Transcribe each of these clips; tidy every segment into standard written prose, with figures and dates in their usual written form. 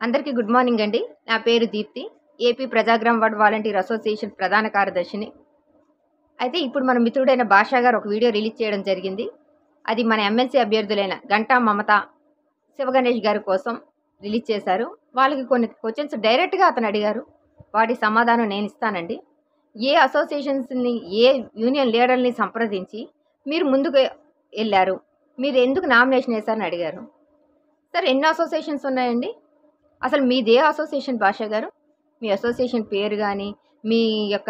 అందరికీ good morning అండి. నా పేరు దీప్తి. ఏపీ ప్రజాగ్రామ్ వార్డ్ వాలంటీర్ అసోసియేషన్ ప్రధాన కార్యదర్శిని. అయితే ఇప్పుడు మన మిత్రుడైన భాషా గారు ఒక వీడియో రిలీజ్ చేయడం జరిగింది. అది మన ఎమ్మెల్సీ అభ్యర్థులైన గంటా మమత, శివగణేష్ గారి కోసం రిలీజ్ చేశారు. వాళ్ళకి కొన్ని క్వశ్చన్స్ డైరెక్ట్గా అతను అడిగారు. వాటి సమాధానం నేను ఇస్తానండి. ఏ అసోసియేషన్స్ని, ఏ యూనియన్ లీడర్ని సంప్రదించి మీరు ముందుకు వెళ్ళారు, మీరు ఎందుకు నామినేషన్ వేశారని అడిగారు. సార్, ఎన్ని అసోసియేషన్స్ ఉన్నాయండి? అసలు మీదే అసోసియేషన్ భాషా గారు? మీ అసోసియేషన్ పేరు కానీ, మీ యొక్క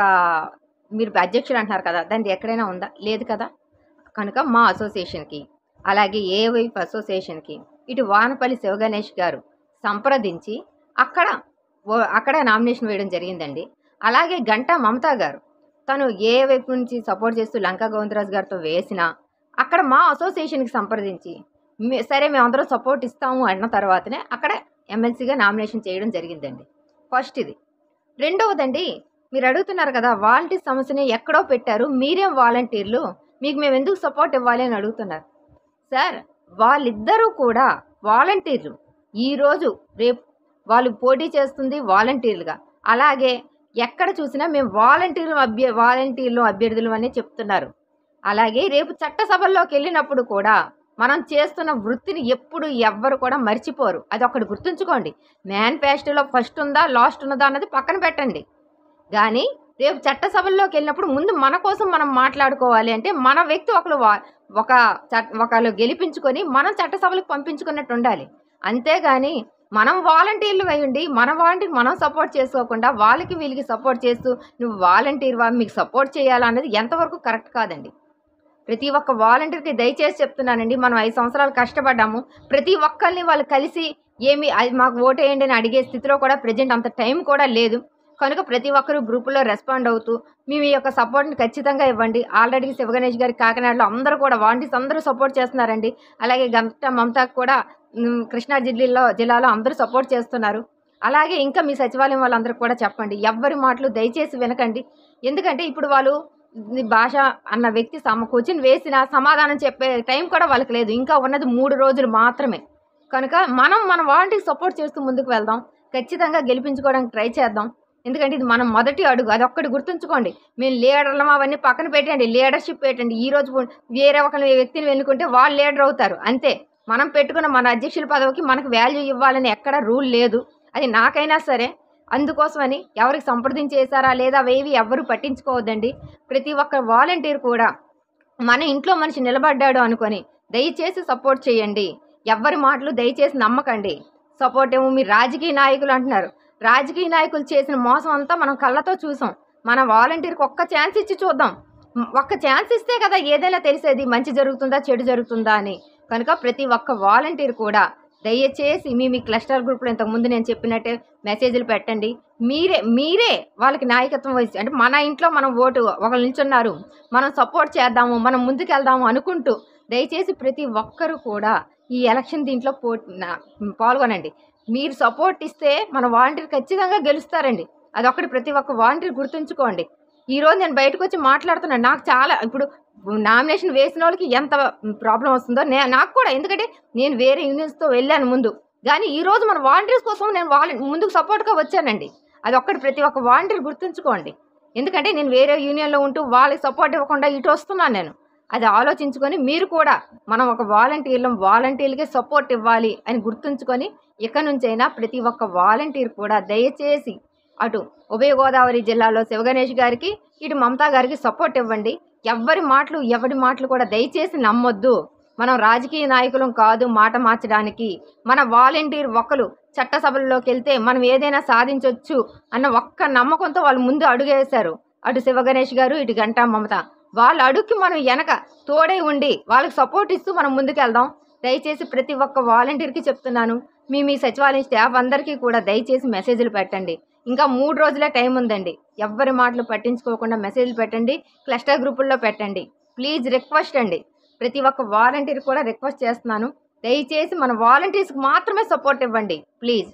మీరు అధ్యక్షులు అంటున్నారు కదా, దానికి ఎక్కడైనా ఉందా? లేదు కదా. కనుక మా అసోసియేషన్కి, అలాగే ఏవైపు అసోసియేషన్కి ఇటు వానపల్లి శివగణేష్ గారు సంప్రదించి అక్కడ నామినేషన్ వేయడం జరిగిందండి. అలాగే గంటా మమతా గారు తను ఏ వైపు నుంచి సపోర్ట్ చేస్తూ లంకా గోవిందరాజు గారితో వేసినా అక్కడ మా అసోసియేషన్కి సంప్రదించి సరే మేమందరం సపోర్ట్ ఇస్తాము అన్న తర్వాతనే అక్కడ ఎమ్మెల్సీగా నామినేషన్ చేయడం జరిగిందండి. ఫస్ట్ ఇది. రెండవదండి, మీరు అడుగుతున్నారు కదా, వాలంటీర్ సమస్యని ఎక్కడో పెట్టారు, మీరేం వాలంటీర్లు, మీకు మేము ఎందుకు సపోర్ట్ ఇవ్వాలి అని అడుగుతున్నారు. సార్, వాళ్ళిద్దరూ కూడా వాలంటీర్లు. ఈరోజు రేపు వాళ్ళు పోటీ చేస్తుంది వాలంటీర్లుగా. అలాగే ఎక్కడ చూసినా మేము వాలంటీర్లు అభ్యర్థులు అని చెప్తున్నారు. అలాగే రేపు చట్టసభల్లోకి వెళ్ళినప్పుడు కూడా మనం చేస్తున్న వృత్తిని ఎప్పుడు ఎవ్వరు కూడా మర్చిపోరు. అది ఒకటి గుర్తుంచుకోండి. మేనిఫెస్టోలో ఫస్ట్ ఉందా లాస్ట్ ఉన్నదా అన్నది పక్కన పెట్టండి. కానీ రేపు చట్టసభల్లోకి వెళ్ళినప్పుడు ముందు మన కోసం మనం మాట్లాడుకోవాలి అంటే మన వ్యక్తి ఒకళ్ళు గెలిపించుకొని మనం చట్టసభలకు పంపించుకున్నట్టు ఉండాలి. అంతేగాని మనం వాలంటీర్లు అయ్యండి, మన వాలంటీర్ మనం సపోర్ట్ చేసుకోకుండా వాళ్ళకి వీళ్ళకి సపోర్ట్ చేస్తూ నువ్వు వాలంటీర్ మీకు సపోర్ట్ చేయాలన్నది ఎంతవరకు కరెక్ట్ కాదండి. ప్రతి ఒక్క వాలంటీర్కి దయచేసి చెప్తున్నానండి, మనం 5 సంవత్సరాలు కష్టపడ్డాము. ప్రతి ఒక్కరిని వాళ్ళు కలిసి మాకు ఓటేయండి అని అడిగే స్థితిలో కూడా ప్రజెంట్ అంత టైం కూడా లేదు. కనుక ప్రతి ఒక్కరూ గ్రూపులో రెస్పాండ్ అవుతూ మీ యొక్క సపోర్ట్ని ఖచ్చితంగా ఇవ్వండి. ఆల్రెడీ శివగణేష్ గారి కాకినాడలో అందరూ కూడా వాలంటీర్స్ అందరూ సపోర్ట్ చేస్తున్నారండి. అలాగే గంటా మమతాకు కూడా కృష్ణా జిల్లాలో అందరూ సపోర్ట్ చేస్తున్నారు. అలాగే ఇంకా మీ సచివాలయం వాళ్ళందరికీ కూడా చెప్పండి, ఎవ్వరి మాటలు దయచేసి వినకండి. ఎందుకంటే ఇప్పుడు వాళ్ళు భాష అన్న వ్యక్తి క్వశ్చన్ వేసిన సమాధానం చెప్పే టైం కూడా వాళ్ళకి లేదు. ఇంకా ఉన్నది 3 రోజులు మాత్రమే. కనుక మన వాలంటీర్ సపోర్ట్ చేస్తూ ముందుకు వెళ్దాం. ఖచ్చితంగా గెలిపించుకోవడానికి ట్రై చేద్దాం. ఎందుకంటే ఇది మనం మొదటి అడుగు. అదొక్కటి గుర్తుంచుకోండి. మేము లీడర్లం అవన్నీ పక్కన పెట్టండి, లీడర్షిప్ పెట్టండి. ఈరోజు వేరే ఒక వ్యక్తిని ఎన్నుకుంటే వాళ్ళు లీడర్ అవుతారు, అంతే. మనం పెట్టుకున్న మన అధ్యక్షుల పదవికి మనకు వాల్యూ ఇవ్వాలని ఎక్కడ రూల్ లేదు. అది నాకైనా సరే. అందుకోసమని ఎవరికి సంప్రదించేసారా లేదా అవేవి ఎవ్వరు పట్టించుకోవద్దండి. ప్రతి ఒక్క వాలంటీర్ కూడా మన ఇంట్లో మనిషి నిలబడ్డాడు అనుకొని దయచేసి సపోర్ట్ చేయండి. ఎవ్వరి మాటలు దయచేసి నమ్మకండి. సపోర్ట్ ఏమో మీరు రాజకీయ నాయకులు అంటున్నారు. రాజకీయ నాయకులు చేసిన మోసం అంతా మనం కళ్ళతో చూసాం. మన వాలంటీర్కి ఒక్క ఛాన్స్ ఇచ్చి చూద్దాం. ఒక్క ఛాన్స్ ఇస్తే కదా ఏదైనా తెలిసేది, మంచి జరుగుతుందా చెడు జరుగుతుందా అని. కనుక ప్రతి ఒక్క వాలంటీర్ కూడా దయచేసి మీ క్లస్టర్ గ్రూప్లో ఇంతకుముందు నేను చెప్పినట్టే మెసేజ్లు పెట్టండి. మీరే వాళ్ళకి నాయకత్వం వహించి, అంటే మన ఇంట్లో మనం ఓటు ఒకళ్ళు నిల్చున్నారు, మనం సపోర్ట్ చేద్దాము, మనం ముందుకెళ్దాము అనుకుంటూ దయచేసి ప్రతి ఒక్కరూ కూడా ఈ ఎలక్షన్ దీంట్లో పాల్గొనండి. మీరు సపోర్ట్ ఇస్తే మన వాలంటీర్ ఖచ్చితంగా గెలుస్తారండి. అదొకటి ప్రతి ఒక్క వాలంటీర్ గుర్తుంచుకోండి. ఈరోజు నేను బయటకు వచ్చి మాట్లాడుతున్నాను. నాకు చాలా ఇప్పుడు నామినేషన్ వేసిన వాళ్ళకి ఎంత ప్రాబ్లం వస్తుందో నాకు కూడా, ఎందుకంటే నేను వేరే యూనియన్స్తో వెళ్ళాను ముందు. కానీ ఈరోజు మన వాలంటీర్స్ కోసం నేను ముందుకు సపోర్ట్గా వచ్చానండి. అది ఒక్కటి ప్రతి ఒక్క వాలంటీర్ గుర్తుంచుకోండి. ఎందుకంటే నేను వేరే యూనియన్లో ఉంటూ వాళ్ళకి సపోర్ట్ ఇవ్వకుండా ఇటు వస్తున్నాను నేను. అది ఆలోచించుకొని మీరు కూడా మనం ఒక వాలంటీర్లకే సపోర్ట్ ఇవ్వాలి అని గుర్తుంచుకొని ఇక నుంచైనా ప్రతి ఒక్క వాలంటీర్ కూడా దయచేసి అటు ఉభయ గోదావరి జిల్లాలో శివగణేష్ గారికి, ఇటు మమతా గారికి సపోర్ట్ ఇవ్వండి. ఎవరి మాటలు కూడా దయచేసి నమ్మొద్దు. మనం రాజకీయ నాయకులం కాదు మాట మార్చడానికి. మన వాలంటీర్ ఒకరు చట్టసభల్లోకి వెళ్తే మనం ఏదైనా సాధించవచ్చు అన్న ఒక్క నమ్మకంతో వాళ్ళు ముందు అడుగేశారు. అటు శివగణేష్ గారు, ఇటు గంటా మమత. వాళ్ళ అడుగుకి మనం వెనక తోడై ఉండి వాళ్ళకి సపోర్ట్ ఇస్తూ మనం ముందుకెళ్దాం. దయచేసి ప్రతి ఒక్క వాలంటీర్కి చెప్తున్నాను, మీ సచివాలయం స్టాఫ్ అందరికీ కూడా దయచేసి మెసేజ్లు పెట్టండి. ఇంకా 3 రోజులే టైం ఉందండి. ఎవ్వరి మాటలు పట్టించుకోకుండా మెసేజ్లు పెట్టండి, క్లస్టర్ గ్రూపుల్లో పెట్టండి. ప్లీజ్ రిక్వెస్ట్ అండి. ప్రతి ఒక్క వాలంటీర్ కూడా రిక్వెస్ట్ చేస్తున్నాను, దయచేసి మన వాలంటీర్స్కి మాత్రమే సపోర్ట్ ఇవ్వండి ప్లీజ్.